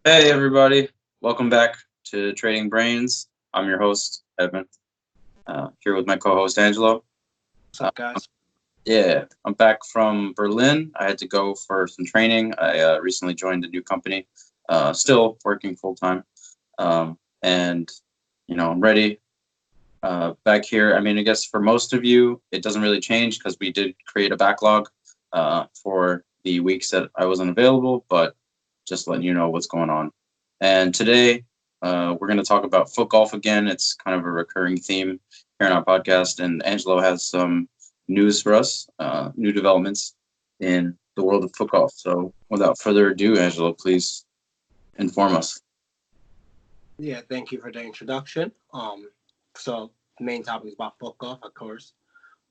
Hey everybody, welcome back to Trading Brains. I'm your host, Evan, here with my co-host Angelo. What's Uh, up, guys? yeah, I'm back from Berlin. I had to go for some training. I recently joined a new company, still working full time, and I'm ready. Back here, I mean, I guess for most of you, it doesn't really change because we did create a backlog for the weeks that I wasn't available, but just letting you know what's going on. And today, we're going to talk about foot golf again. It's kind of a recurring theme here in our podcast, and Angelo has some news for us, new developments in the world of foot golf. So, without further ado, Angelo, please inform us. Yeah, thank you for the introduction. So the main topic is about Footgolf, of course,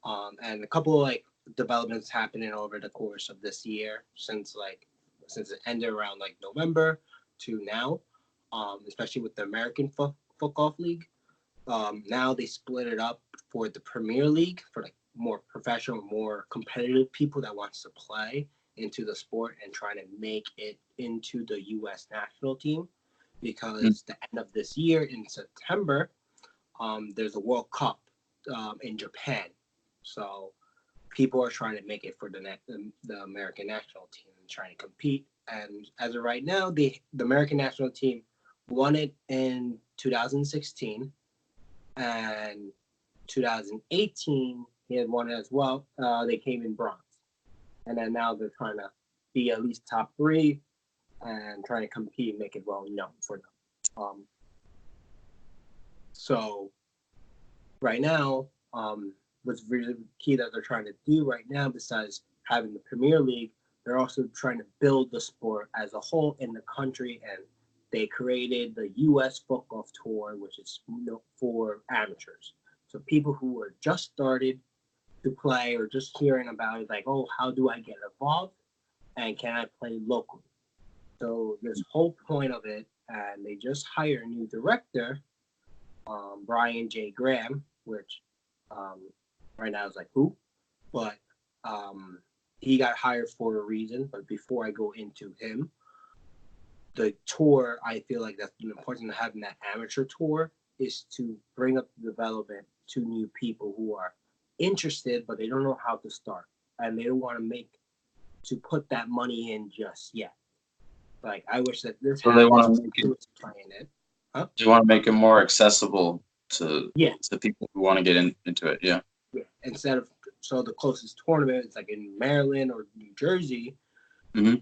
and a couple of developments happening over the course of this year since it ended around like November to now, especially with the American Footgolf League. Now they split it up for the Premier League for like more professional, more competitive people that wants to play into the sport and trying to make it into the U.S. national team Mm. because the end of this year in September, there's a World Cup in Japan, so people are trying to make it for the American national team and trying to compete. And as of right now, the American national team won it in 2016 and 2018 he had won it as well. They came in bronze, and then now they're trying to be at least top three and trying to compete and make it well known for them. So right now, what's really key that they're trying to do right now, besides having the Premier League, they're also trying to build the sport as a whole in the country, and they created the U.S. Foot Golf Tour, which is for amateurs. So people who are just started to play or just hearing about it, like, oh, how do I get involved, and can I play locally? So this whole point of it, and they just hired a new director, Brian J. Graham, which um, right now is like who, but um, he got hired for a reason. But before I go into him, the tour, I feel like that's important to having that amateur tour is to bring up the development to new people who are interested, but they don't know how to start, and they don't want to put that money in just yet. Like I wish that this So they had want this to make I it was playing it. Huh? they want to make it more accessible to Yeah, people who want to get into it. Yeah. yeah. Instead of so the closest tournament is like in Maryland or New Jersey, Hmm.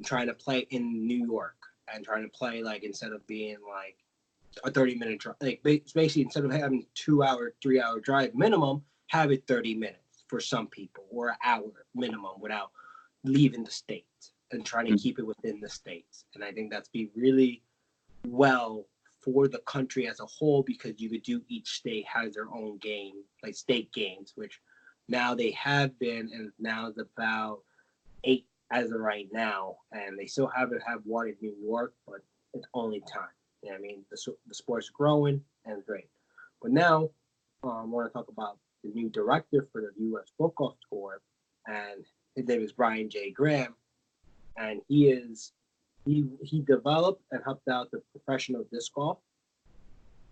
trying to play in New York and trying to play like instead of being like a 30-minute drive, like basically instead of having 2 hour, 3 hour drive minimum, have it 30 minutes for some people or an hour minimum without leaving the state and trying to keep it within the states. And I think that's be really well for the country as a whole because you could do each state has their own game, like state games, which now they have been, and now it's about eight as of right now, and they still haven't have one in New York, but it's only time. You know what I mean? The sport's growing and it's great. But now I want to talk about the new director for the U.S. Football Tour, and his name is Brian J. Graham, and he developed and helped out the professional disc golf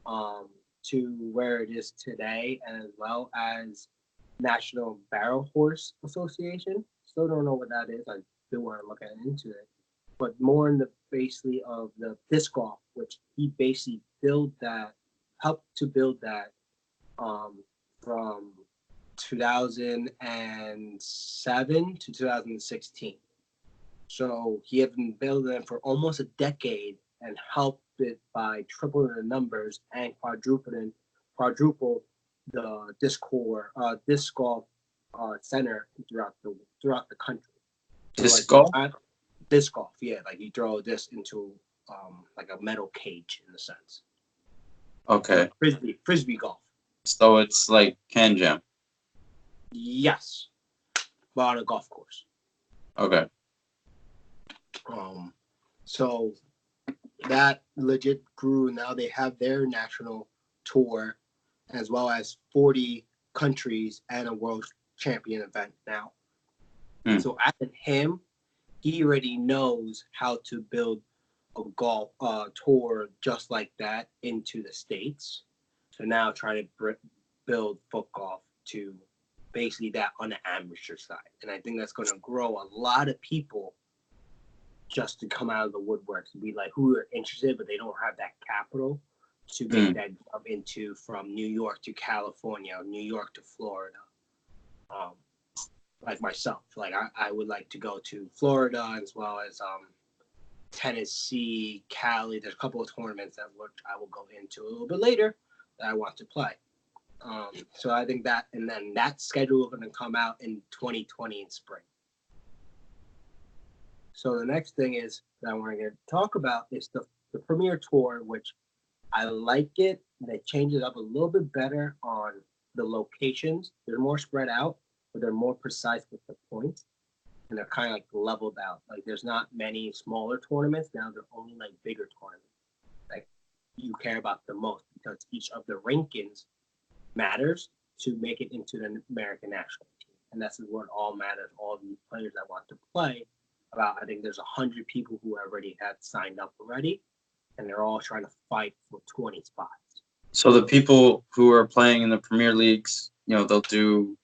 um, to where it is today, and as well as National Barrel Horse Association. Still don't know what that is. I do want to look into it, but more in the basically of the disc golf, which he basically helped to build that um, from 2007 to 2016. So he had been building it for almost a decade and helped it by tripling the numbers and quadruple the disc golf center throughout the country. So Disc like you golf. got disc golf, yeah, like you throw a disc into like a metal cage in a sense, Okay. like frisbee golf. So it's like can jam. Yes, but on a golf course. Okay. Um, so that legit grew. Now they have their national tour as well as 40 countries and a world champion event now. Hmm. So after him, he already knows how to build. a golf tour just like that into the States. So now trying to build Footgolf to basically that on the amateur side. And I think that's going to grow a lot of people just to come out of the woodwork to be like who are interested, but they don't have that capital to make that jump into from New York to California, New York to Florida. Like myself, like I would like to go to Florida as well as Tennessee, Cali. There's a couple of tournaments that I will go into a little bit later that I want to play. So I think that, and then that schedule is going to come out in 2020 in spring. So the next thing is that I want to talk about is the Premier Tour, which I like it. They change it up a little bit better on the locations. They're more spread out, but they're more precise with the points. And they're kind of like leveled out. Like there's not many smaller tournaments. Now they're only like bigger tournaments. Like you care about the most because each of the rankings matters to make it into the American national team. And that's what all matters. All these players that want to play. I think there's 100 people who already have signed up already. And they're all trying to fight for 20 spots. So the people who are playing in the Premier Leagues, they'll do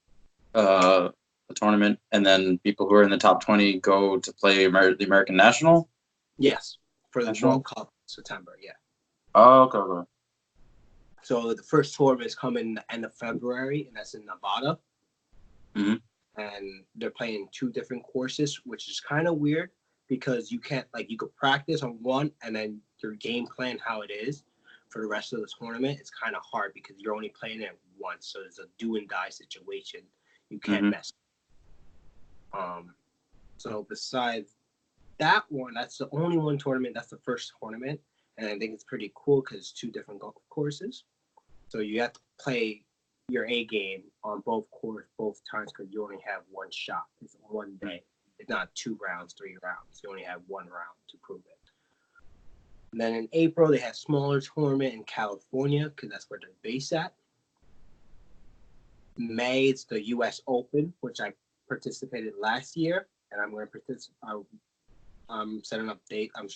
a tournament, and then people who are in the top 20 go to play the American National? Yes, for the World Cup in September, yeah. Oh, okay. So the first tournament is coming the end of February, and that's in Nevada. Mm-hmm. And they're playing 2 different courses, which is kind of weird because you can't, like, you could practice on one and then your game plan how it is for the rest of the tournament. It's kind of hard because you're only playing it once. So it's a do and die situation. You can't mess. So besides that one, that's the only one tournament. That's the first tournament. And I think it's pretty cool because it's 2 different golf courses. So you have to play your A game on both times because you only have one shot. It's one day. It's not 2 rounds, 3 rounds. You only have 1 round to prove it. And then in April, they have smaller tournament in California because that's where they're based at. May, it's the U.S. Open, which I participated last year, and I'm going to participate. I'm setting up date. I'm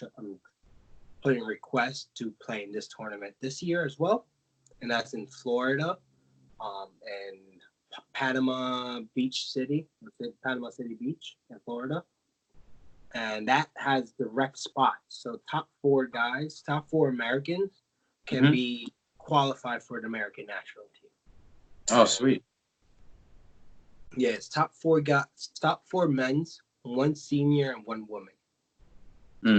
putting requests to play in this tournament this year as well, and that's in Florida, and Panama City Beach in Florida, and that has direct spots. So top 4 Americans can be qualified for the American national team. Oh, sweet. Yeah, it's top 4 men's, 1 senior, and 1 woman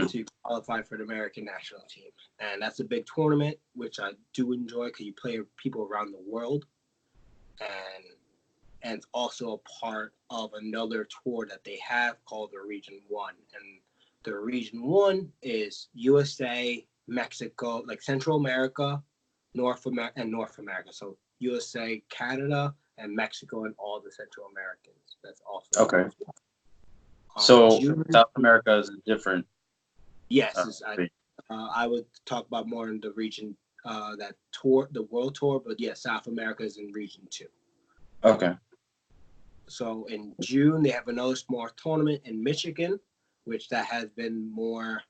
to qualify for the American national team. And that's a big tournament, which I do enjoy because you play people around the world. And it's also a part of another tour that they have called the Region 1. And the Region 1 is USA, Mexico, like Central America, North America. So USA, Canada, and Mexico, and all the Central Americans. That's also okay. So South America is different. Yes, I would talk about more in the region that tour, the World Tour, but yeah, South America is in Region 2. Okay. So in June they have another small tournament in Michigan, which that has been more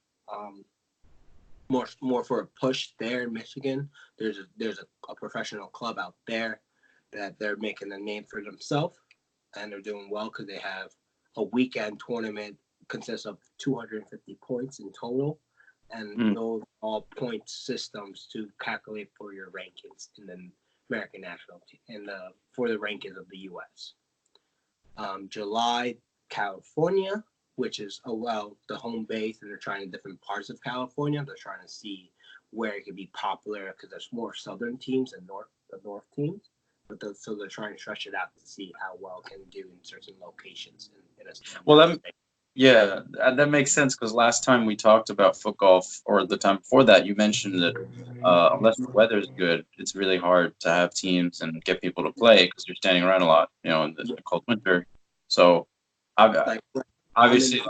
for a push there in Michigan. There's a professional club out there that they're making a name for themselves, and they're doing well because they have a weekend tournament consists of 250 points in total, and those all point systems to calculate for your rankings in the American national team and for the rankings of the U.S. July, California, which is the home base, and they're trying different parts of California. They're trying to see where it could be popular because there's more southern teams than the north teams. So they're trying to stretch it out to see how well it can do in certain locations. That makes sense because last time we talked about Footgolf, or the time before that, you mentioned that unless the weather's good, it's really hard to have teams and get people to play because you're standing around a lot, in the cold winter. So obviously,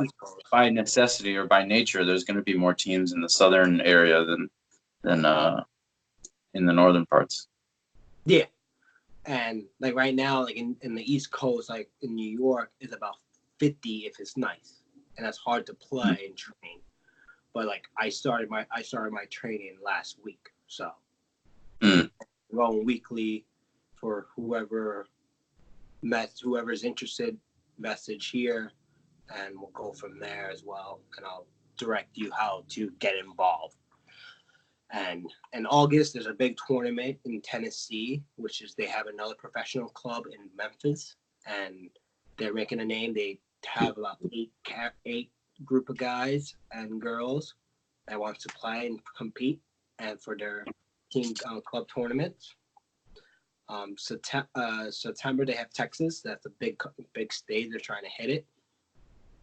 by necessity or by nature, there's going to be more teams in the southern area than in the northern parts. Yeah. And like right now, like in the East Coast, like in New York, is about 50 if it's nice, and that's hard to play and train. but like I started my training last week, so Mm. I'm going weekly for whoever's interested. Message here, and we'll go from there as well. And I'll direct you how to get involved. And in August, there's a big tournament in Tennessee, which is they have another professional club in Memphis, and they're making a name. They have about eight group of guys and girls that want to play and compete, and for their team club tournaments. September they have Texas. That's a big stage. They're trying to hit it,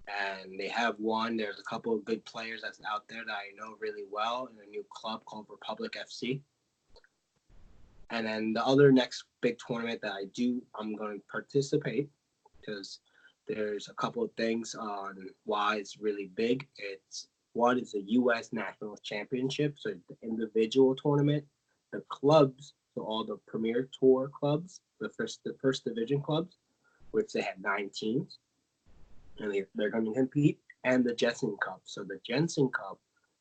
and they have one. There's a couple of good players that's out there that I know really well in a new club called Republic FC. And then the other next big tournament that I'm going to participate because there's a couple of things on why it's really big. One is the U.S. National Championship, so the individual tournament. The clubs, so all the Premier Tour clubs, the first division clubs, which they have 9 teams, and they're going to compete, and the Jensen Cup. So the Jensen Cup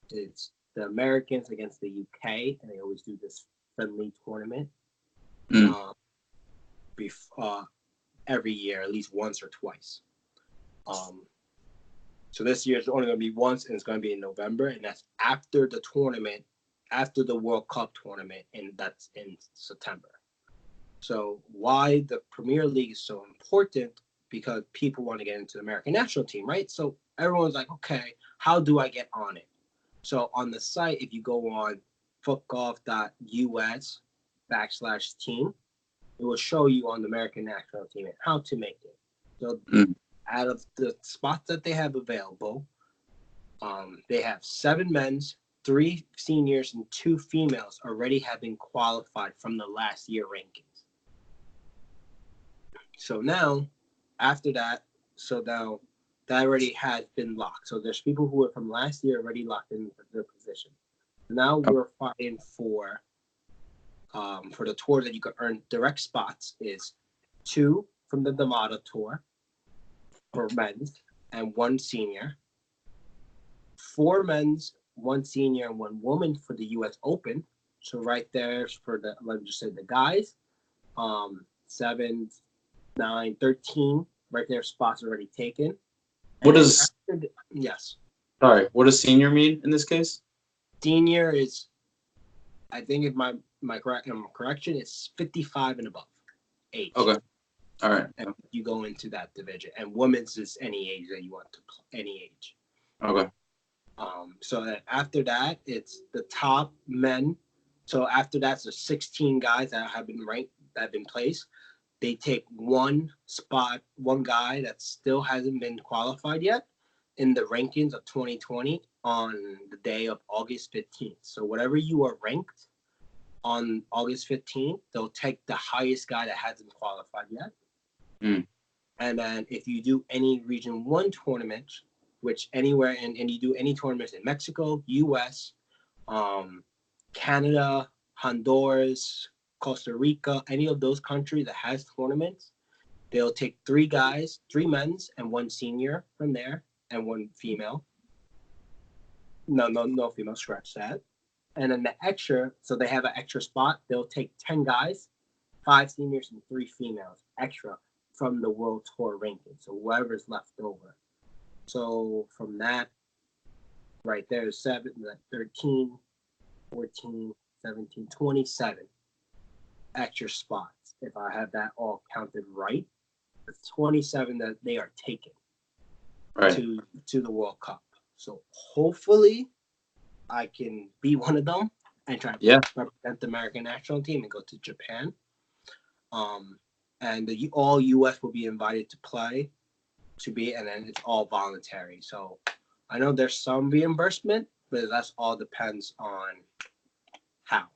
is the Americans against the UK, and they always do this friendly tournament every year, at least once or twice. So this year it's only going to be once, and it's going to be in November, and that's after the tournament, after the World Cup tournament, and that's in September. So why the Premier League is so important? Because people want to get into the American national team, right? So everyone's like, okay, how do I get on it? So on the site, if you go on footgolf.us/team, it will show you on the American national team and how to make it. So out of the spots that they have available, they have 7 men's, 3 seniors, and 2 females already have been qualified from the last year rankings. So now, after that, that already has been locked. So there's people who are from last year already locked in their position. Now we're fighting for the tour that you can earn direct spots is 2 from the Damata Tour for men's and 1 senior, 4 men's, 1 senior, and 1 woman for the U.S. Open. So right there for the, let me just say the guys, 7, 9, 13, right there, spots already taken. What does yes? Sorry, what does senior mean in this case? Senior is, I think if my correction is 55 and above age. Okay, all right. And you go into that division, and women's is any age that you want to play, any age. Okay. So that after that, it's the top men. So after that's the 16 guys that have been ranked, that have been placed. They take 1 spot, 1 guy that still hasn't been qualified yet in the rankings of 2020 on the day of August 15th. So whatever you are ranked on August 15th, they'll take the highest guy that hasn't qualified yet. And then if you do any Region 1 tournament, which anywhere, and you do any tournaments in Mexico, U.S., Canada, Honduras, Costa Rica, any of those countries that has tournaments, they'll take 3 guys, 3 men's and 1 senior from there, and 1 female. No female, scratch that. And then the extra, so they have an extra spot, they'll take 10 guys, 5 seniors, and 3 females extra from the World Tour ranking. So whoever's left over. So from that, right there is 7, 13, 14, 17, 27 extra spots. If I have that all counted right, it's 27 that they are taking to the World Cup. So hopefully I can be one of them and try to represent the American national team and go to Japan. And all U.S. will be invited to play, and then it's all voluntary. So I know there's some reimbursement, but that's all depends on how.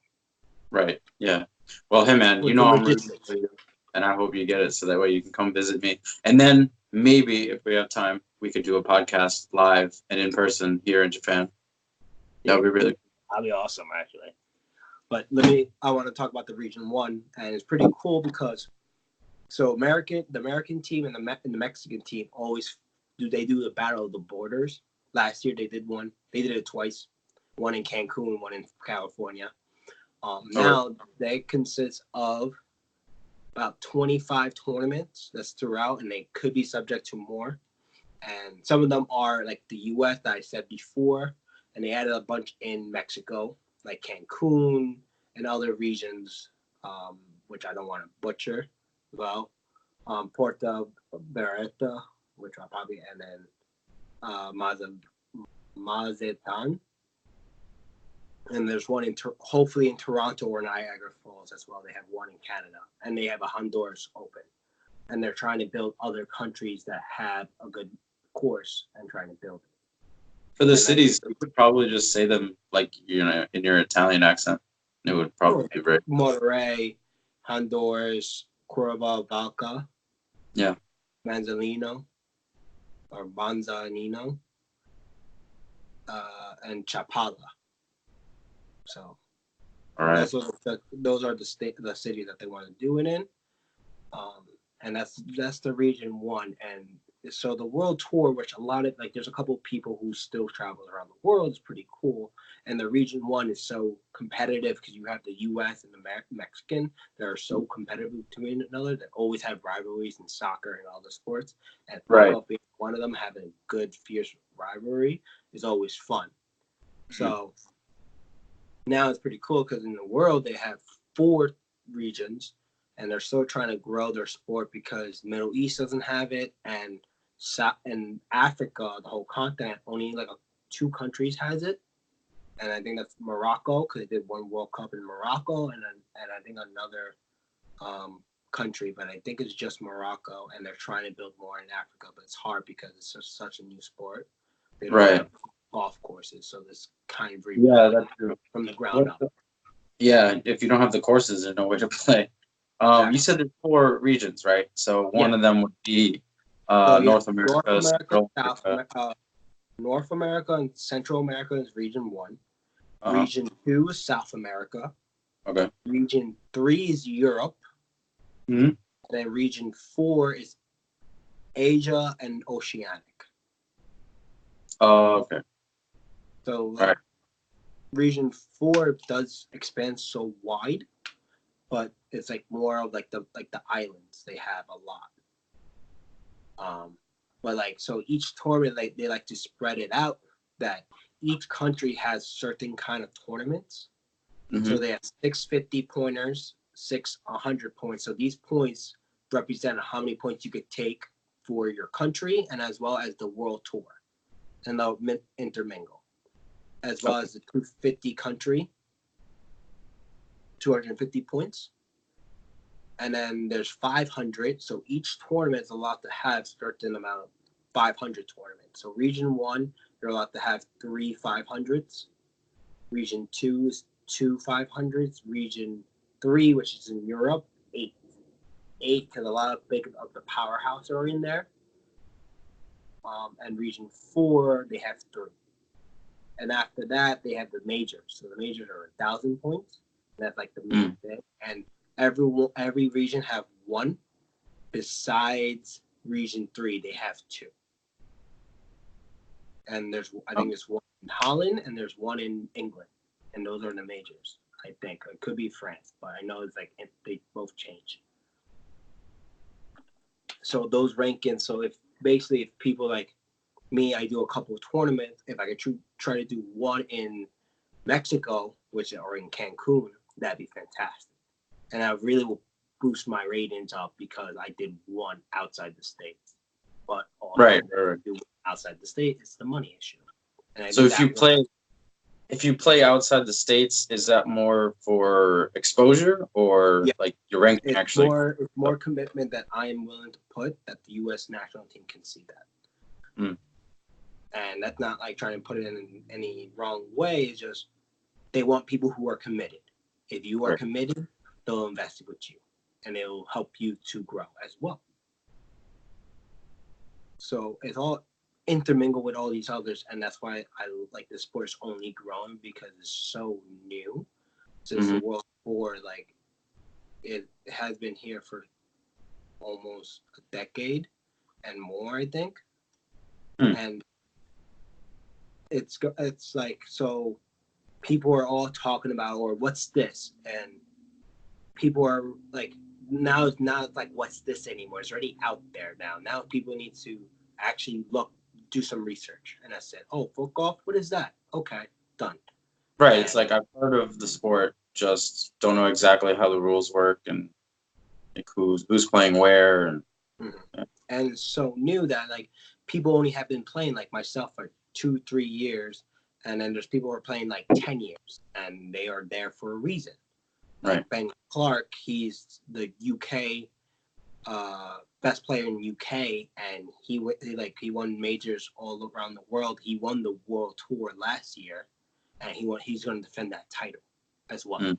Right. Yeah. Well, hey man, you know I'm rooting for you, and I hope you get it so that way you can come visit me. And then maybe if we have time, we could do a podcast live and in person here in Japan. That would be really cool. That'd be awesome, actually. But I want to talk about the Region 1, and it's pretty cool because the American team and the Mexican team always do the Battle of the Borders. Last year they did one. They did it twice. One in Cancun, one in California. Now they consist of about 25 tournaments that's throughout, and they could be subject to more. And some of them are like the U.S. that I said before, and they added a bunch in Mexico, like Cancun and other regions, which I don't want to butcher. Well, Puerto Beretta, which I'll probably, and then Mazatlan. And there's one hopefully in Toronto or Niagara Falls as well. They have one in Canada, and they have a Honduras Open. And they're trying to build other countries that have a good course and trying to build it. For the cities, you could probably just say them like, you know, in your Italian accent. It would probably be great. Monterrey, Honduras, Cuernavaca, yeah, Manzanillo, and Chapala. So, all right. Those are the cities that they want to do it in, and that's the region one. And so the world tour, which a lot of there's a couple of people who still travel around the world, is pretty cool. And the region one is so competitive because you have the U.S. and the Mexican that are so competitive between another that always have rivalries in soccer and all the sports. And football being one of them, having a good fierce rivalry is always fun. So now it's pretty cool because in the world they have 4 regions, and they're still trying to grow their sport because Middle East doesn't have it, and Africa, the whole continent, only 2 countries has it, and I think that's Morocco because they did one World Cup in Morocco, and I think another country, but I think it's just Morocco, and they're trying to build more in Africa, but it's hard because it's just such a new sport. They don't have golf courses, so this kind of that's true. From the ground up. Yeah, if you don't have the courses, there's no way to play. You said there's 4 regions, right? So one of them would be North America, North America and Central America is region 1. Region 2 is South America. Okay. Region 3 is Europe. Mm-hmm. Then region 4 is Asia and Oceanic. Okay. So region 4 does expand so wide, but it's more of the islands. They have a lot. But so each tournament they like to spread it out that each country has certain kind of tournaments. Mm-hmm. So they have 6 50-pointers, 6 100 points. So these points represent how many points you could take for your country and as well as the world tour. And they'll intermingle. As well as the 250 country, 250 points. And then there's 500. So each tournament is allowed to have a certain amount of 500 tournaments. So region 1, you're allowed to have 3 500s. Region 2 is 2 500s. Region 3, which is in Europe, 8. 8 because a lot of the powerhouse are in there. And region 4, they have 3. And after that, they have the majors. So the majors are 1,000 points. That's the main thing. And every region have 1. Besides region 3, they have 2. And I think there's 1 in Holland and there's 1 in England. And those are the majors, I think. It could be France, but I know it's they both change. So those rankings. So if people like me, I do a couple of tournaments. If I could try to do 1 in Mexico, or in Cancun, that'd be fantastic. And I really will boost my ratings up because I did 1 outside the States. But do outside the state, it's the money issue. And so if you play outside the States, is that more for exposure or your ranking actually? It's more commitment that I am willing to put that the U.S. national team can see that. Mm. And that's not trying to put it in any wrong way. It's just they want people who are committed. If you are committed, they'll invest with you, and it'll help you to grow as well. So it's all intermingled with all these others, and that's why I like the sport is only growing because it's so new. Since the World Tour, it has been here for almost a decade and more, I think. And it's like, so people are all talking about, or what's this, and people are like, now it's not like what's this anymore. It's already out there now. Now people need to actually do some research. And I said, oh, Footgolf, what is that? Okay, done. Right. It's like I've heard of the sport, just don't know exactly how the rules work and like who's playing where and and it's so new that like people only have been playing, like myself, for 2-3 years, and then there's people who are playing like 10 years, and they are there for a reason. Like right. Ben Clark, he's the UK best player in UK, and he won majors all around the world. He won the world tour last year, and he's going to defend that title as well.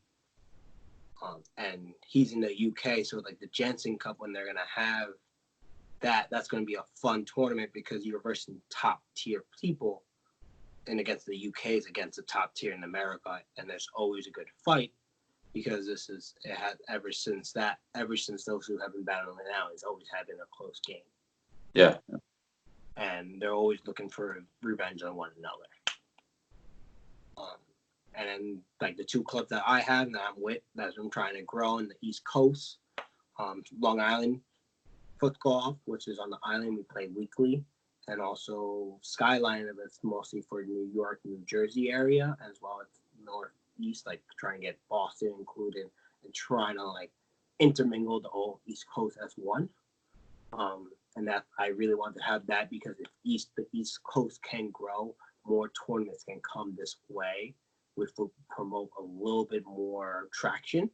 And he's in the UK, so like the Jensen Cup, when they're going to have that's going to be a fun tournament, because you're versing top tier people, and against the UK is against the top tier in America, and there's always a good fight, because it had ever since those who have been battling it out, it's always had been a close game. Yeah. And they're always looking for revenge on one another. And then like the two clubs that I have that I'm with, that I'm trying to grow in the East Coast, Long Island Footgolf, which is on the island, we play weekly, and also Skyline, that's mostly for New York, New Jersey area, as well as Northeast, like trying to get Boston included, and trying to like intermingle the whole East Coast as one. And that I really want to have that, because if the East Coast can grow, more tournaments can come this way, which will promote a little bit more traction,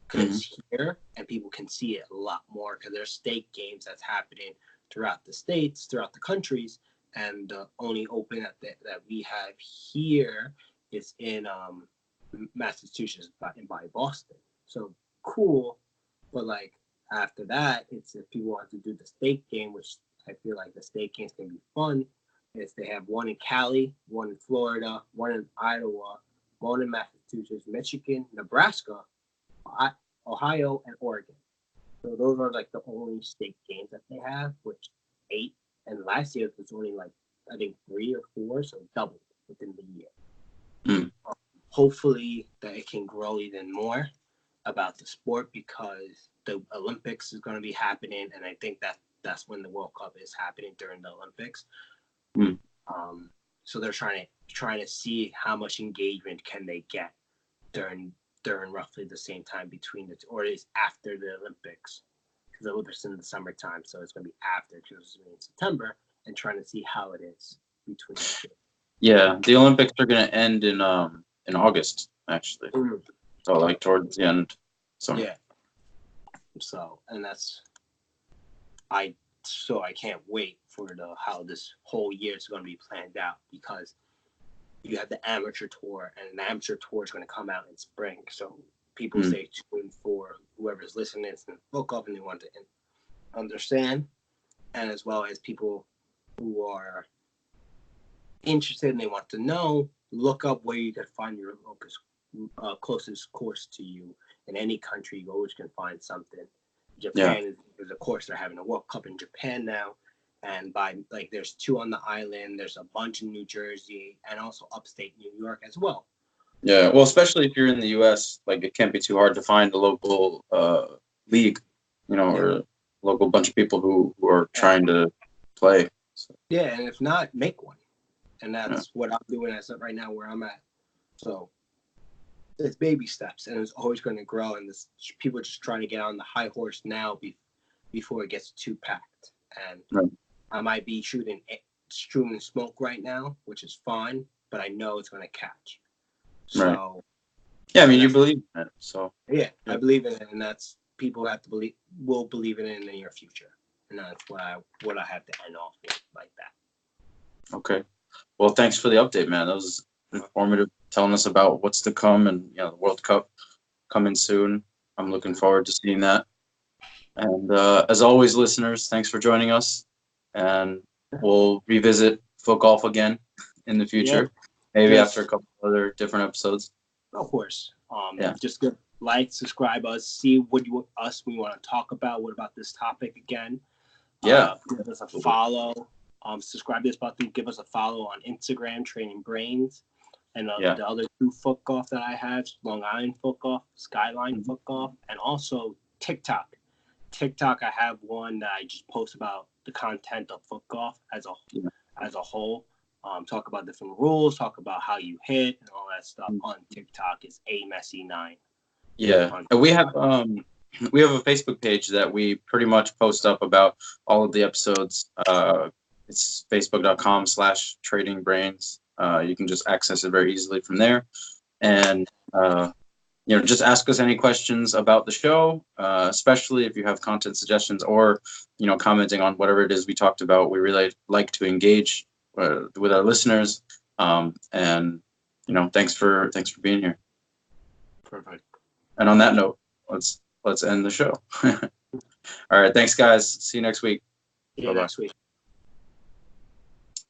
because it's here and people can see it a lot more, because there's state games that's happening throughout the states, throughout the countries, and the only open that we have here is in Massachusetts, by Boston. So cool, but like after that, it's if people want to do the state game, which I feel like the state games can be fun. Is they have one in Cali, one in Florida, one in Iowa, one in Massachusetts, Michigan, Nebraska, Ohio, and Oregon. So those are like the only state games that they have, which 8. And last year it was only like, I think 3 or 4, so doubled within the year. Hopefully that it can grow even more about the sport, because the Olympics is going to be happening, and I think that's when the World Cup is happening, during the Olympics. So they're trying to see how much engagement can they get during roughly the same time between or it's after the Olympics, because the Olympics in the summertime, so it's going to be after, because it's in September, and trying to see how it is between the two. Yeah, the Olympics are going to end in August, actually. So like towards the end. So yeah. So, and I can't wait for how this whole year is going to be planned out, because you have the amateur tour, and the amateur tour is going to come out in spring. So people stay tuned for whoever's listening and look up and they want to understand, and as well as people who are interested and they want to know, look up where you can find your closest course to you. In any country, you always can find something. Japan is a course. They're having a World Cup in Japan now, and there's 2 on the island. There's a bunch in New Jersey, and also upstate New York as well. Yeah, well, especially if you're in the U.S., like it can't be too hard to find a local league, or a local bunch of people who are trying to play. So. Yeah, and if not, make one, and that's what I'm doing as of right now where I'm at. So it's baby steps, and it's always going to grow. And people are just trying to get on the high horse now before it gets too packed. And I might be shooting smoke right now, which is fine, but I know it's going to catch. So yeah, I mean, you believe in it, so yeah, I believe in it, and that's people have to will believe in it in the near future, and that's what I have to end off with like that. Okay, well, thanks for the update, man. That was informative, telling us about what's to come, and the World Cup coming soon. I'm looking forward to seeing that. And as always, listeners, thanks for joining us, and we'll revisit Footgolf again in the future, maybe after a couple other different episodes. Of course. Just go subscribe us, see what we want to talk about. What about this topic again? Give us a follow. Subscribe to this button. Give us a follow on Instagram, Training Brains. And the other 2 Footgolf that I have, Long Island Footgolf, Skyline Footgolf, and also TikTok. TikTok, I have one that I just post about the content of Footgolf as a whole. Talk about different rules, talk about how you hit and all that stuff on TikTok. It's amessy9. Yeah, and we have a Facebook page that we pretty much post up about all of the episodes. It's facebook.com/tradingbrains. You can just access it very easily from there. And, just ask us any questions about the show, especially if you have content suggestions or, commenting on whatever it is we talked about. We really like to engage with our listeners. And, thanks for being here. Perfect. And on that note, let's end the show. All right. Thanks, guys. See you next week. Yeah, next week.